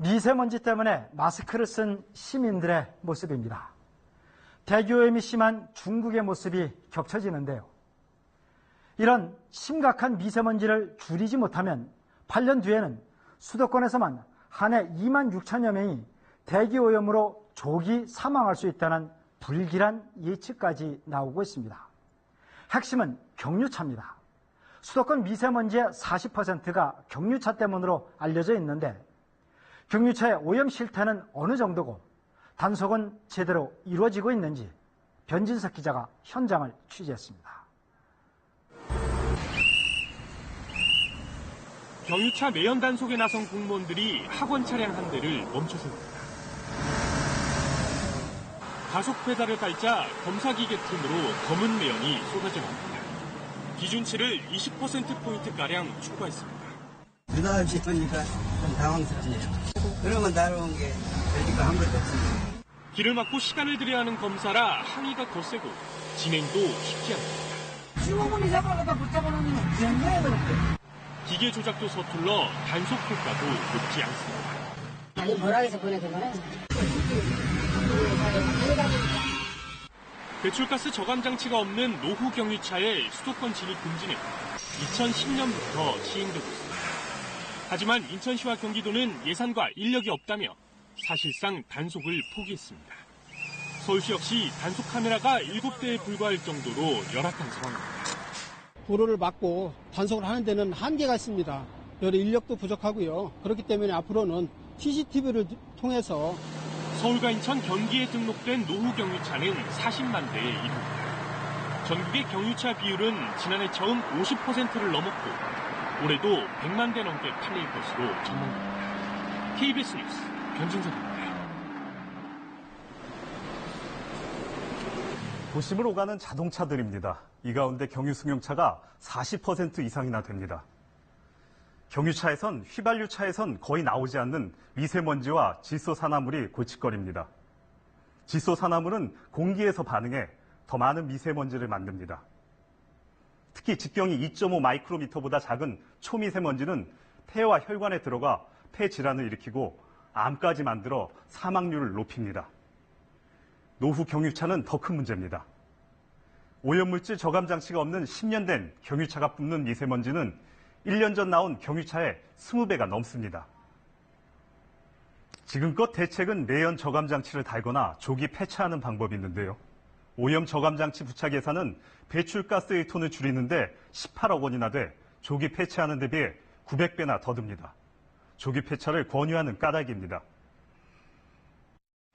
미세먼지 때문에 마스크를 쓴 시민들의 모습입니다. 대기오염이 심한 중국의 모습이 겹쳐지는데요. 이런 심각한 미세먼지를 줄이지 못하면 8년 뒤에는 수도권에서만 한 해 2만 6천여 명이 대기오염으로 조기 사망할 수 있다는 불길한 예측까지 나오고 있습니다. 핵심은 경유차입니다. 수도권 미세먼지의 40%가 경유차 때문으로 알려져 있는데 경유차의 오염 실태는 어느 정도고 단속은 제대로 이루어지고 있는지 변진석 기자가 현장을 취재했습니다. 경유차 매연 단속에 나선 공무원들이 학원 차량 한 대를 멈춰섭니다. 가속 페달을 밟자 검사기계 틈으로 검은 매연이 쏟아져 나옵니다. 기준치를 20%포인트가량 추가했습니다. 느닷없이 보니까 좀 당황스럽네요. 그러면 날아온 게 별리가 한 번도 없습니다. 길을 막고 시간을 들여야 하는 검사라 항의가 거세고 진행도 쉽지 않습니다. 15분이 잡아가다 붙잡아놓으면 연구해야 되는데. 기계 조작도 서툴러 단속 효과도 높지 않습니다. 아니 뭐라 해서 보내준 거는? 배출가스 저감 장치가 없는 노후 경유차의 수도권 진입 금지는 2010년부터 시행되고 있습니다. 하지만 인천시와 경기도는 예산과 인력이 없다며 사실상 단속을 포기했습니다. 서울시 역시 단속 카메라가 7대에 불과할 정도로 열악한 상황입니다. 도로를 막고 단속을 하는 데는 한계가 있습니다. 여러 인력도 부족하고요. 그렇기 때문에 앞으로는 CCTV를 통해서 서울과 인천, 경기에 등록된 노후 경유차는 40만 대에 이릅니다. 전국의 경유차 비율은 지난해 처음 50%를 넘었고 올해도 100만 대 넘게 팔릴 것으로 전망됩니다. KBS 뉴스 변진석입니다. 도심을 오가는 자동차들입니다. 이 가운데 경유 승용차가 40% 이상이나 됩니다. 경유차에선 휘발유차에선 거의 나오지 않는 미세먼지와 질소산화물이 골칫거리입니다. 질소산화물은 공기에서 반응해 더 많은 미세먼지를 만듭니다. 특히 직경이 2.5 마이크로미터보다 작은 초미세먼지는 폐와 혈관에 들어가 폐 질환을 일으키고 암까지 만들어 사망률을 높입니다. 노후 경유차는 더 큰 문제입니다. 오염물질 저감 장치가 없는 10년 된 경유차가 뿜는 미세먼지는 1년 전 나온 경유차의 20배가 넘습니다. 지금껏 대책은 매연 저감 장치를 달거나 조기 폐차하는 방법이 있는데요. 오염 저감 장치 부착 예산은 배출가스의 톤을 줄이는데 18억 원이나 돼 조기 폐차하는 데 비해 900배나 더 듭니다. 조기 폐차를 권유하는 까닭입니다.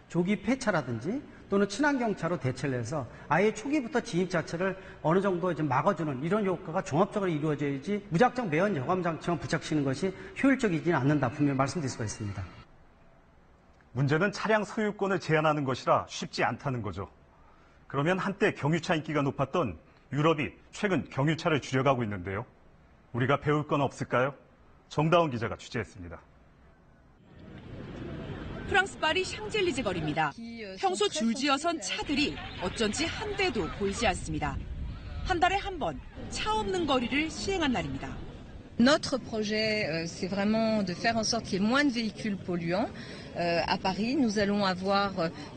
조기 폐차라든지 또는 친환경차로 대체를 해서 아예 초기부터 진입 자체를 어느 정도 좀 막아주는 이런 효과가 종합적으로 이루어져야지 무작정 매연 저감 장치만 부착시키는 것이 효율적이지는 않는다 분명히 말씀드릴 수가 있습니다. 문제는 차량 소유권을 제한하는 것이라 쉽지 않다는 거죠. 그러면 한때 경유차 인기가 높았던 유럽이 최근 경유차를 줄여가고 있는데요. 우리가 배울 건 없을까요? 정다운 기자가 취재했습니다. 프랑스 파리 샹젤리제 거리입니다. 평소 줄지어선 차들이 어쩐지 한 대도 보이지 않습니다. 한 달에 한 번 차 없는 거리를 시행한 날입니다. Notre projet, c'est vraiment de faire en sorte qu'il y ait moins de véhicules polluants. À Paris, nous allons avoir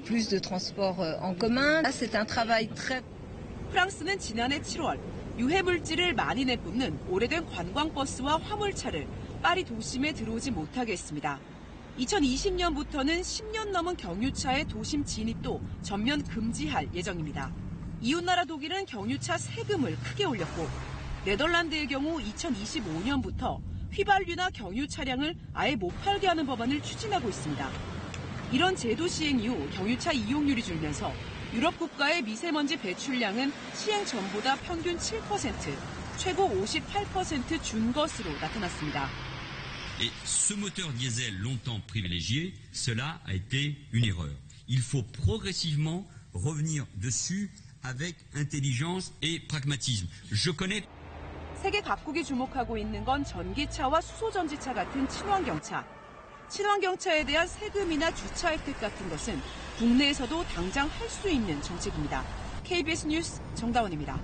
plus de transports en commun. C'est un travail très... 프랑스는 지난해 7월 유해물질을 많이 내뿜는 오래된 관광버스와 화물차를 파리 도심에 들어오지 못하게 했습니다. 2020년부터는 10년 넘은 경유차의 도심 진입도 전면 금지할 예정입니다. 이웃나라 독일은 경유차 세금을 크게 올렸고 네덜란드의 경우 2025년부터 휘발유나 경유 차량을 아예 못 팔게 하는 법안을 추진하고 있습니다. 이런 제도 시행 이후 경유차 이용률이 줄면서 유럽 국가의 미세먼지 배출량은 시행 전보다 평균 7%, 최고 58% 준 것으로 나타났습니다. Et ce moteur diesel longtemps privilégié, cela a été une erreur. Il faut progressivement revenir dessus avec intelligence et pragmatisme. Je connais... 세계 각국이 주목하고 있는 건 전기차와 수소전지차 같은 친환경차. 친환경차에 대한 세금이나 주차 혜택 같은 것은 국내에서도 당장 할 수 있는 정책입니다. KBS 뉴스 정다원입니다.